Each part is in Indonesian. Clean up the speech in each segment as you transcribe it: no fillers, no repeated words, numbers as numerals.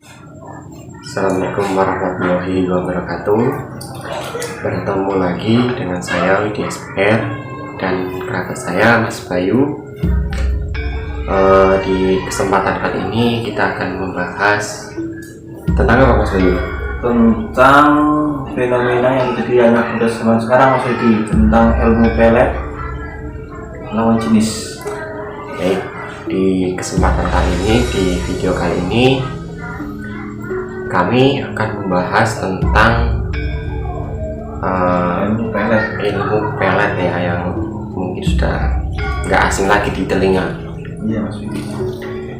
Assalamualaikum warahmatullahi wabarakatuh. Bertemu lagi dengan saya Widi Expert dan kerabat saya Mas Bayu. Di kesempatan kali ini kita akan membahas tentang apa, Mas Bayu? Tentang fenomena yang jadi anak muda zaman sekarang, Mas Widi, tentang ilmu pelet lawan jenis. Baik, di kesempatan kali ini, di video kali ini kami akan membahas tentang ilmu pelet ya, yang mungkin sudah nggak asing lagi di telinga. Iya, Mas Widi.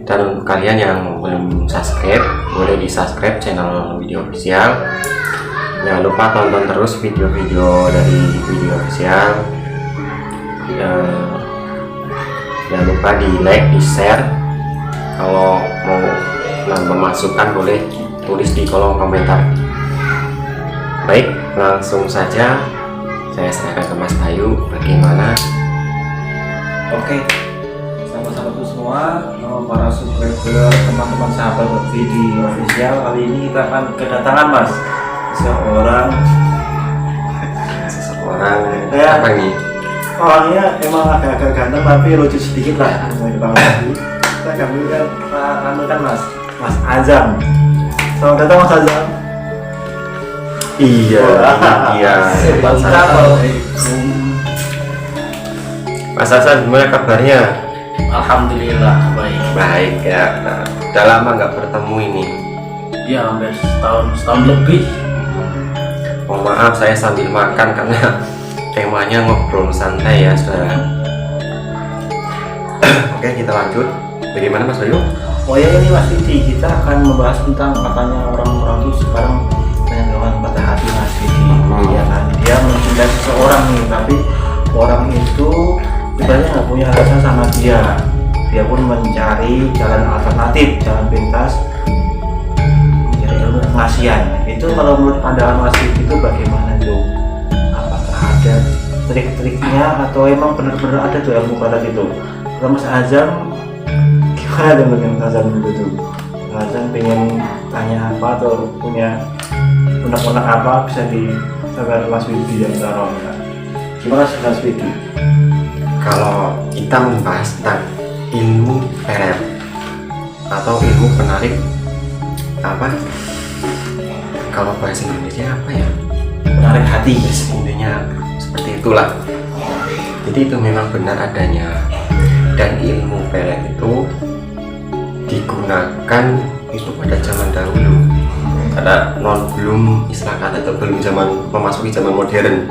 Dan untuk kalian yang belum subscribe, boleh di subscribe channel Video Official. Jangan lupa tonton terus video-video dari Video Official. Jangan lupa di like, di share. Kalau mau nambah masukan boleh tulis di kolom komentar. Baik, langsung saja saya serahkan ke Mas Bayu. Bagaimana? Oke, sahabat-sahabatku semua, para subscriber, teman-teman sahabat Video Official, kali ini kita akan kedatangan Mas seseorang ya, apa nih? orangnya emang agak-agak ganteng tapi lucu sedikit lah. Kita tampilkan Mas Azam. Selamat datang Mas Azam. Iya, iya. Mas Hasan, gimana kabarnya? Alhamdulillah baik. Baik ya. Udah lama nggak bertemu ini. Ya hampir setahun lebih. Mohon maaf saya sambil makan karena temanya ngobrol santai ya, saudara. Oke, kita lanjut. Bagaimana Mas Bayu? Oh ya, ini Mas Widi, kita akan membahas tentang katanya orang-orang itu sekarang banyak dengan patah hati, Mas Widi. Ya kan, dia mencintai seseorang nih, tapi orang itu sebenarnya nggak punya rasa sama dia. Dia pun mencari jalan alternatif, jalan pintas, mencari ilmu pengasihan. Itu kalau menurut pandangan Mas Widi itu bagaimana tuh? Apakah ada trik-triknya atau emang benar-benar ada tuh ilmu pelet itu? Kalau Mas Azam, gimana dengan Mas Azam itu? Mas Azam pengen tanya apa atau punya unek-unek apa, bisa disampaikan Mas Widi yang taruhnya. Gimana sih Mas Widi? Kalau kita membahas tentang ilmu pelet atau ilmu penarik apa? Kalau bahasa Indonesia apa ya? Menarik hati. Intinya seperti itulah. Jadi itu memang benar adanya. Dan ilmu pelet itu digunakan itu pada zaman dahulu, karena belum istilah kata itu belum memasuki zaman modern.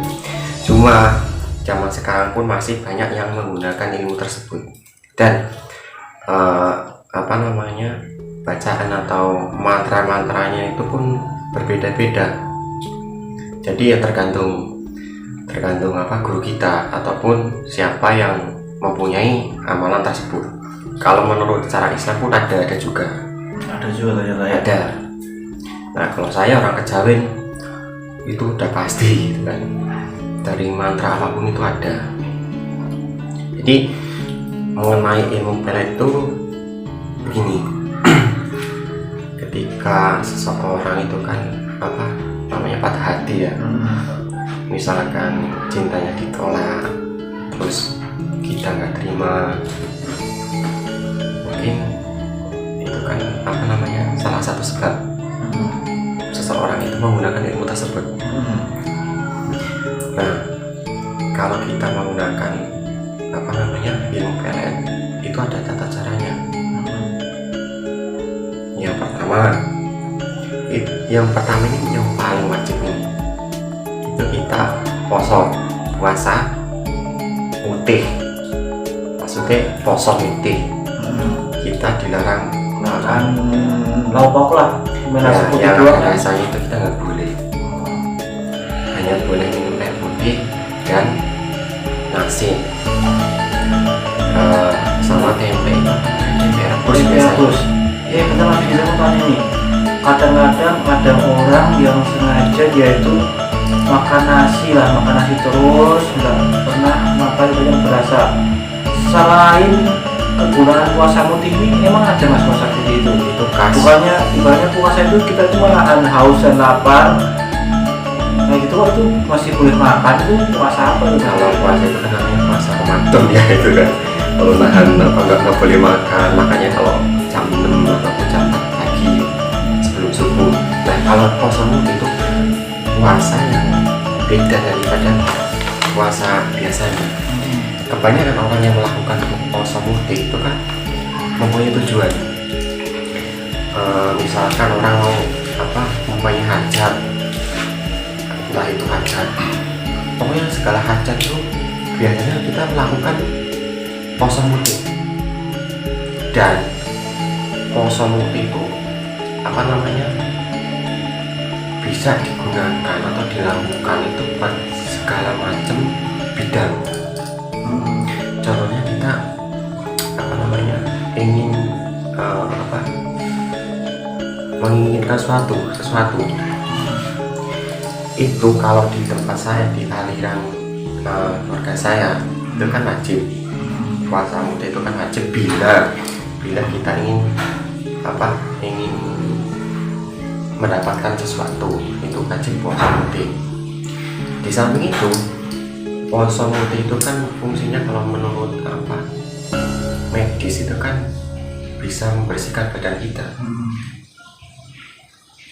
Cuma zaman sekarang pun masih banyak yang menggunakan ilmu tersebut, dan bacaan atau mantra-mantranya itu pun berbeda-beda. Jadi ya tergantung guru kita ataupun siapa yang mempunyai amalan tersebut. Kalau menurut cara Islam pun ada juga ternyata ya. Ada. Nah, kalau saya orang Kejawen itu udah pasti gitu kan, dari mantra apapun itu ada. Jadi mengenai ilmu pelet itu begini. Ketika seseorang itu kan patah hati ya, misalkan cintanya ditolak, terus kita nggak terima, mungkin itu kan salah satu sebab seseorang itu menggunakan ilmu tersebut. Nah, kalau kita menggunakan ilmu pelet itu ada tata caranya. Yang pertama ini yang paling wajib ini, itu kita puasa putih, maksudnya poso putih. Kita dilarang makan lauk pauk lah, nasi putih yang doang kan? rasanya itu kita nggak boleh, hanya boleh minum air putih dan nasi sama tempe rebus biasanya. Ya kita masih bisa makan ini. Kadang-kadang ada orang yang sengaja dia itu makan nasi terus, nggak pernah makan yang berasa. Selain kegunaan puasa muti ini emang ada mas puasa seperti itu gitu. Kas. Bukannya ibaratnya puasa itu kita cuma nahan haus dan lapar. Nah gitu kok itu masih boleh makan itu puasa apa itu? Kalau puasa itu kan namanya puasa Ramadan ya itu kan. Kalau nahan apa nggak boleh makan, makanya kalau jam 6 ataupun jam 4 pagi sebelum subuh. Nah kalau puasa muti itu puasa yang beda daripada puasa biasanya. Kebanyakan orang yang melakukan puasa muti itu kan mempunyai tujuan. Misalkan orang mau mempunyai hajat, entah itu hajat, pokoknya segala hajat itu biasanya kita melakukan puasa muti. Dan puasa muti itu bisa digunakan atau dilakukan itu buat segala macam bidang. Contohnya kita ingin menginginkan sesuatu itu kalau di tempat saya di aliran keluarga saya itu kan wajib puasa muti itu kan wajib bila kita ingin mendapatkan sesuatu itu wajib puasa muti. Di samping itu puasa muti itu kan fungsinya kalau menurut medis itu kan bisa membersihkan badan kita.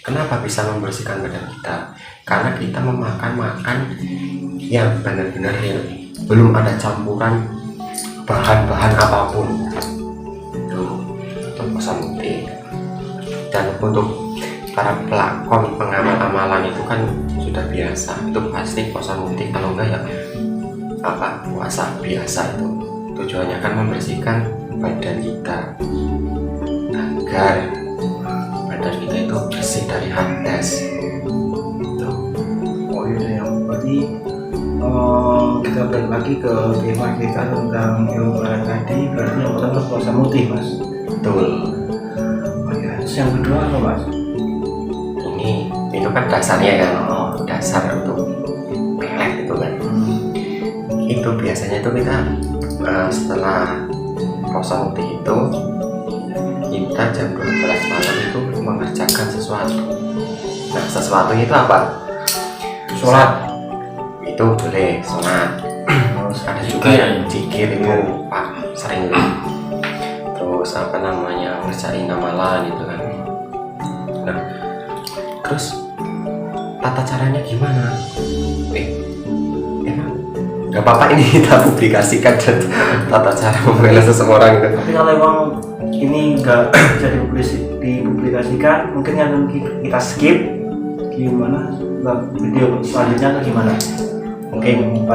Kenapa bisa membersihkan badan kita? Karena kita memakan yang benar-benar real, belum ada campuran bahan-bahan apapun. Itu puasa muti. Dan untuk para pelakon pengamal-amalan itu kan sudah biasa, itu pasti puasa muti. Kalau enggak ya puasa biasa itu tujuannya kan membersihkan badan kita agar badan kita itu bersih dari hadas. Oh iya, berarti kita balik lagi ke tema kita tentang ilmu barat tadi, berarti yang pertama puasa muti mas. Betul. Oh iya, terus yang kedua apa mas? Itu kan dasarnya kan, dasar untuk pelet itu kan. Itu biasanya itu kita setelah puasa muti itu kita jam 12 malam itu mengerjakan sesuatu. Nah sesuatu itu apa? Sholat. Itu boleh sholat. Terus ada juga Zikir. yang zikir itu sering. Terus ngerjain amalan itu kan. Nah terus tata caranya gimana? Emang nggak apa-apa ini kita publikasikan dan tata cara membela seseorang itu. Tapi kalau emang ini nggak bisa dipublikasikan, mungkin yang kita skip gimana? Video selanjutnya atau gimana? Mungkin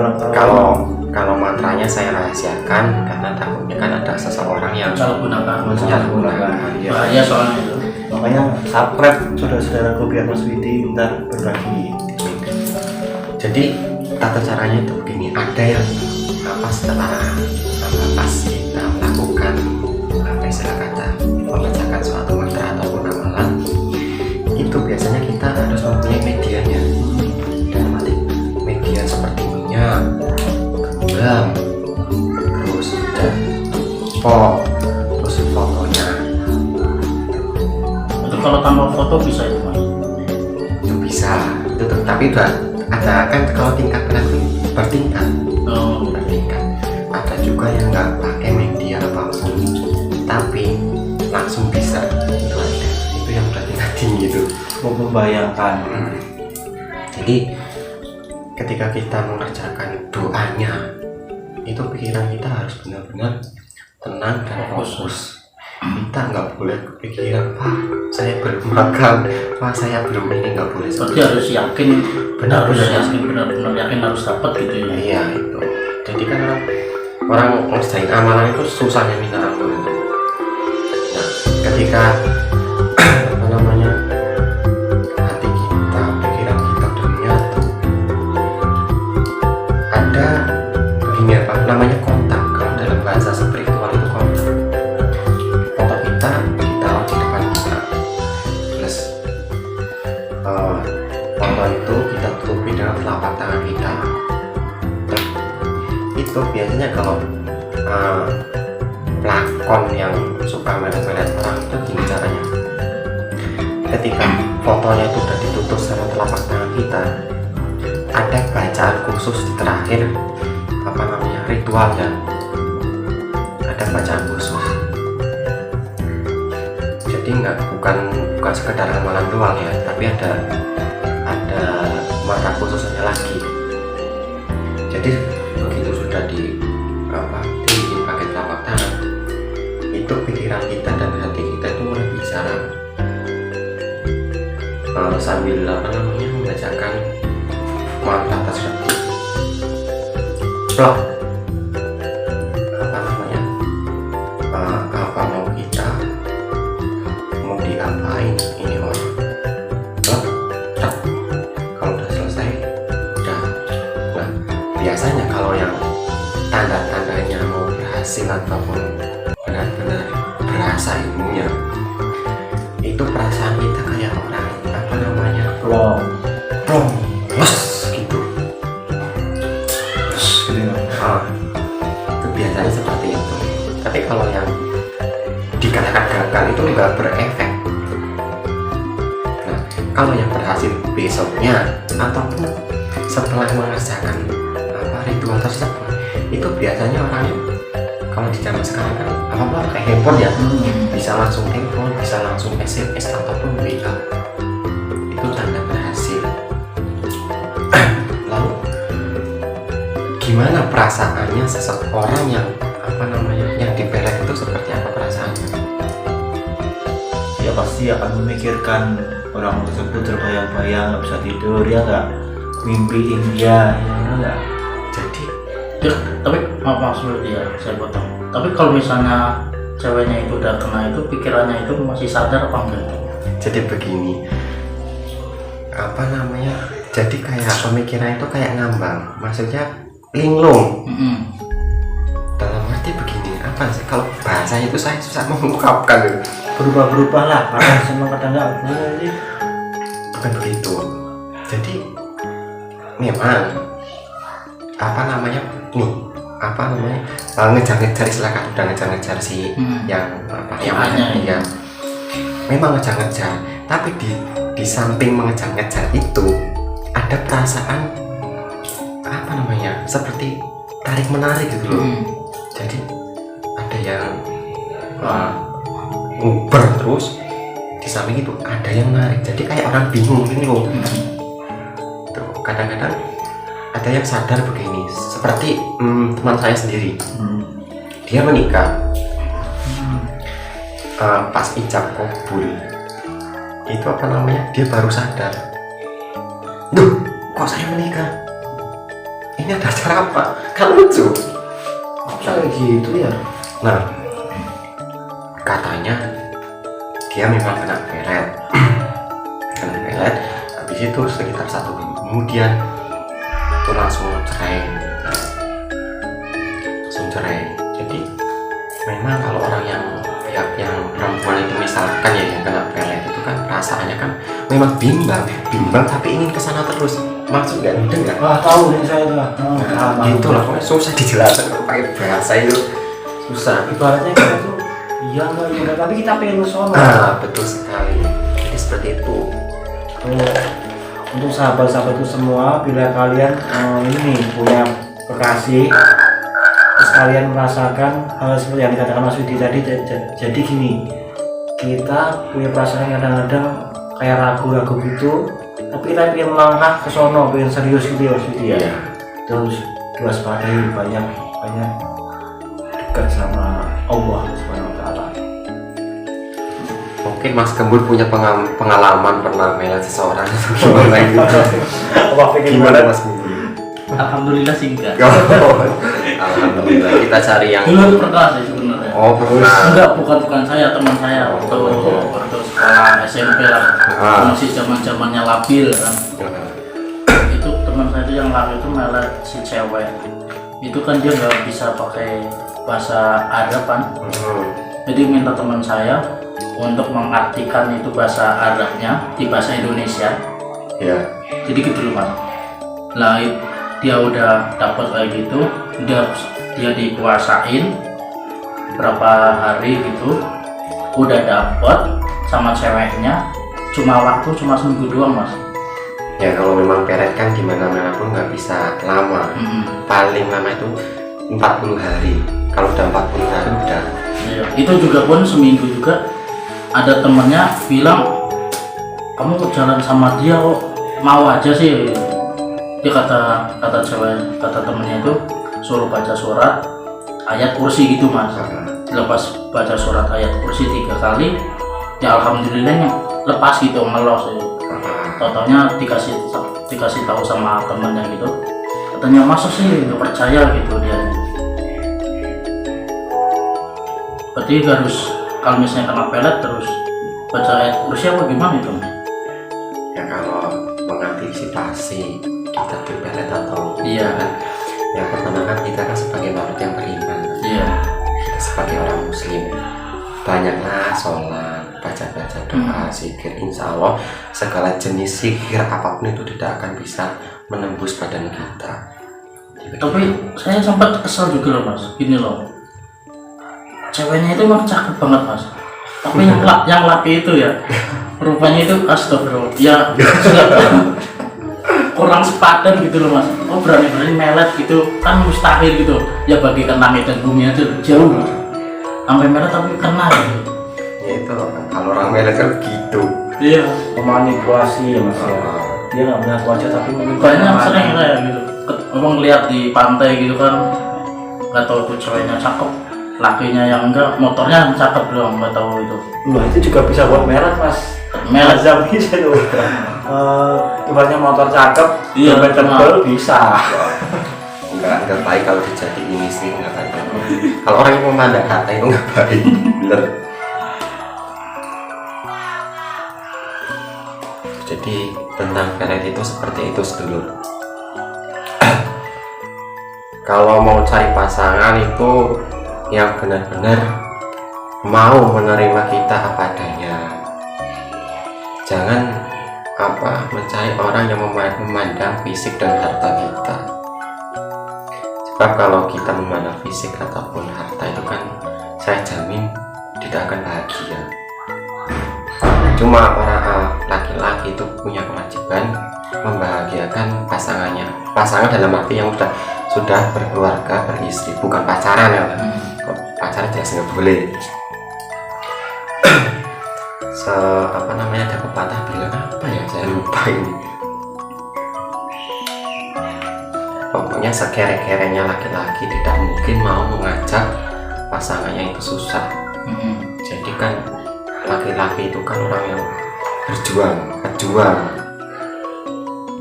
kalau mantranya saya rahasiakan karena takutnya kan ada seseorang yang Menyalahgunakan. ya. Bahaya soalnya itu. Makanya subscribe saudara-saudaraku biar Mas Widi ntar berbagi. Jadi tata caranya itu begini, ada yang setelah pas kita melakukan istilah kata membacakan suatu mantra ataupun amalan, itu biasanya kita harus mempunyai medianya. Dan media seperti minyak, gula, terus terus fotonya. Itu kalau tanpa foto bisa itu mas. Itu bisa, itu tapi ada kan kalau tingkat bertingkat. Bertingkat. Ada juga yang nggak pakai media apapun, tapi langsung bisa. Itu yang bertingkat tinggi itu. Membayangkan. Jadi ketika kita mengerjakan doanya, itu pikiran kita harus benar-benar tenang dan fokus. Kita nggak boleh kepikiran, saya belum makan, saya belum ini, nggak boleh. Berarti harus yakin, Benar-benar benar-benar yakin harus dapat gitu ya. Iya itu. Jadi kan orang ngerjain amalan itu susahnya minta ampun. Nah, ketika hati kita, pikiran kita udah menyatu, ada begini kontak. Kalau dalam bahasa spiritual itu kontak. Foto kita ditaruh di depan kita. Terus foto itu kita tutupi dengan telapak tangan kita. Itu biasanya kalau kon yang suka melet-melet orang itu gini caranya. Ketika fotonya itu udah ditutup sama telapak tangan kita, ada bacaan khusus di terakhir apa namanya ritualnya, ada bacaan khusus. Jadi bukan sekedar ramalan doang ya, tapi ada makna khususnya lagi. Jadi begitu sudah dibikin pakai telapak tangan, itu pikiran kita dan hati kita itu mulai bicara sambil membacakan mantra tersebut. Plok. Apa mau kita mau diapain ini orang. Plok. Kalau udah selesai udah. Nah, biasanya kalau yang tanda-tandanya mau berhasil ataupun benar-benar berasa ilmunya, itu perasaan kita kayak orang plong gitu. Itu biasanya seperti itu. Tapi kalau yang dikatakan gagal itu nggak berefek. Nah, kalau yang berhasil besoknya ataupun setelah mengerjakan ritual tersebut, itu biasanya orangnya kalau di zaman sekarang kan apa kayak handphone ya, bisa langsung telepon, bisa langsung SMS ataupun WA. Itu tanda berhasil. Lalu gimana perasaannya seseorang yang yang dipelet itu, seperti apa perasaannya? Ya pasti akan memikirkan orang tersebut, terbayang-bayang, nggak bisa tidur, ya nggak, mimpiin dia, ya nggak. Jadi ya, tapi maksud dia saya potong. Tapi kalau misalnya ceweknya itu udah kena itu, pikirannya itu masih sadar apa enggak? Jadi begini, jadi kayak pemikiran itu kayak ngambang, maksudnya linglung. Dalam arti begini, apa sih, kalau bahasanya itu saya susah mengungkapkan gitu. Berubah-berubah lah, kadang senang kadang enggak. Bukan begitu. Jadi memang ngejar-ngejar, istilah kan udah ngejar-ngejar si yang dia memang ngejar-ngejar, tapi di samping mengejar-ngejar itu ada perasaan seperti tarik menarik gitu loh. Jadi ada yang nguber, terus di samping itu ada yang menarik, jadi kayak orang bingung gini loh. Tuh, kadang-kadang ada yang sadar begini, seperti teman saya sendiri. Dia menikah, pas ijab kabul itu dia baru sadar, duh kok saya menikah, ini ada acara apa, kan lucu Kayak gitu ya. Nah, katanya dia memang kena pelet. Habis itu sekitar 1 minggu kemudian itu langsung cerai. Jadi memang kalau orang yang perempuan itu misalkan ya yang kena pelet itu kan perasaannya kan memang bimbang tapi ingin kesana terus. Maksud nggak dengar? Tahu nih saya lah. Gitu lah, pokoknya susah dijelaskan kalau pakai bahasa itu susah. Ibaratnya kita tuh iya enggak, tapi kita pengen kesana. Betul sekali. Jadi seperti itu. Untuk sahabat-sahabat itu semua, bila kalian punya kekasih, terus kalian merasakan hal seperti yang dikatakan Mas Widi tadi, jadi gini, kita punya perasaan kadang-kadang kayak ragu-ragu gitu, tapi kita pengen melangkah ke sono, pengen serius gitu ya Mas Widi ya. Terus diwaspadai, banyak dekat sama Allah Subhanahu wa Ta'ala. Mungkin Mas Gembul punya pengalaman pernah melet seseorang gimana gitu. Gimana Mas Gembul? Alhamdulillah sih enggak. Alhamdulillah, kita cari yang Dulu pernah sih sebenarnya. Pernah. Enggak, bukan saya, teman saya waktu sekolah SMP lah. Masih zaman-zamannya labil kan. Itu teman saya itu yang labil itu melet si cewek. Itu kan dia nggak bisa pakai bahasa Arab kan. Jadi minta teman saya untuk mengartikan itu bahasa Arabnya di bahasa Indonesia. Ya. Jadi gitu loh Mas. Lah dia udah dapat kayak gitu, dia dikuasain. berapa hari gitu udah dapet sama ceweknya, cuma seminggu doang mas. Ya kalau memang pelet kan gimana pun nggak bisa lama. Paling lama itu 40 hari. Kalau udah 40 hari udah. Iya. Itu juga pun seminggu juga ada temennya bilang, kamu jalan sama dia kok mau aja sih. Dia kata cewek, kata temennya itu suruh baca surat ayat kursi gitu mas. Lepas baca surat ayat kursi 3 kali, ya alhamdulillahnya lepas gitu, ngelos gitu. Totalnya dikasih tahu sama temennya gitu, katanya masa sih nggak percaya gitu dia. Berarti harus kalau misalnya kena pelet terus baca ayat kursi apa gimana itu? Ya kalau mengantisipasi kita dipelet atau Iya. kan, yang pertama kan kita kan sebagai makhluk yang beriman. Iya. Kita sebagai orang muslim banyaklah sholat, baca doa, zikir. Insya Allah segala jenis sihir apapun itu tidak akan bisa menembus badan kita. Tapi saya sempat kesal juga loh mas, gini loh, ceweknya itu emang cakep banget mas, tapi yang laki itu ya rupanya itu astagfirullah ya kurang sepadan gitu loh mas. Oh berani melet gitu kan mustahil gitu ya, bagikan langit dan bumi aja jauh sampai melet tapi kena gitu. Ya itu loh kan, kalau orang melet kan gitu. Iya, Memanipulasi ya mas ya. Dia nggak melihat wajah tapi mungkin banyak sering kayak gitu. Emang lihat di pantai gitu kan, nggak tahu tuh ceweknya cakep, lakinya yang enggak, motornya cakep doang, nggak tahu itu. Wah itu juga bisa buat melet mas. Melet. Azam bisa tuh. Ibaratnya motor cakep, Iya, dompet tebel bisa. Enggak baik kalau dijadiin istri, enggak baik. Kalau orang yang memandang kata itu enggak baik, bener. Jadi tentang pelet itu seperti itu sedulur. Kalau mau cari pasangan itu yang benar-benar mau menerima kita apa adanya. Jangan mencari orang yang memandang fisik dan harta kita. Sebab kalau kita memandang fisik ataupun harta itu kan saya jamin tidak akan bahagia. Cuma orang laki-laki itu punya kewajiban membahagiakan pasangannya. Pasangan dalam arti yang sudah berkeluarga, beristri, bukan pacaran ya. Kok pacaran jelas nggak boleh. Ada pepatah bilang apa ya, saya lupa ini. Pokoknya sekere-kerenya laki-laki tidak mungkin mau mengajak pasangannya itu susah. Jadi kan laki-laki itu kan orang yang berjuang,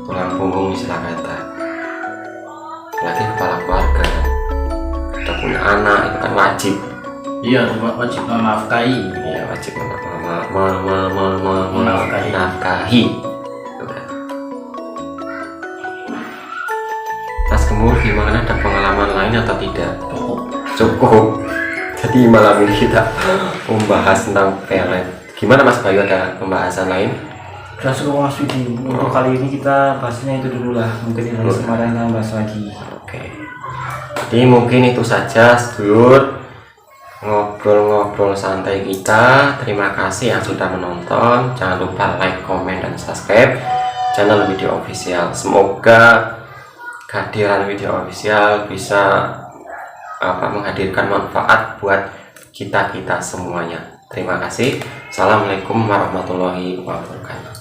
tulang punggung istilah kata. Laki kepala keluarga, kita punya anak itu kan wajib. Iya, wajib menafkahi. Iya, wajib menafkahi. Mas Gemur, gimana, ada pengalaman lain atau tidak? Cukup. Jadi malam ini kita membahas tentang pelet. Gimana Mas Bayu, ada pembahasan lain? Udah cukup mas Widi. Untuk kali ini kita bahasnya itu dulu lah. Mungkin di Semarang kita bahas lagi. Oke. Jadi mungkin itu saja sedulur ngobrol-ngobrol santai kita. Terima kasih yang sudah menonton. Jangan lupa like, komen, dan subscribe channel Video Official. Semoga kehadiran Video Official bisa menghadirkan manfaat buat kita semuanya. Terima kasih. Assalamualaikum warahmatullahi wabarakatuh.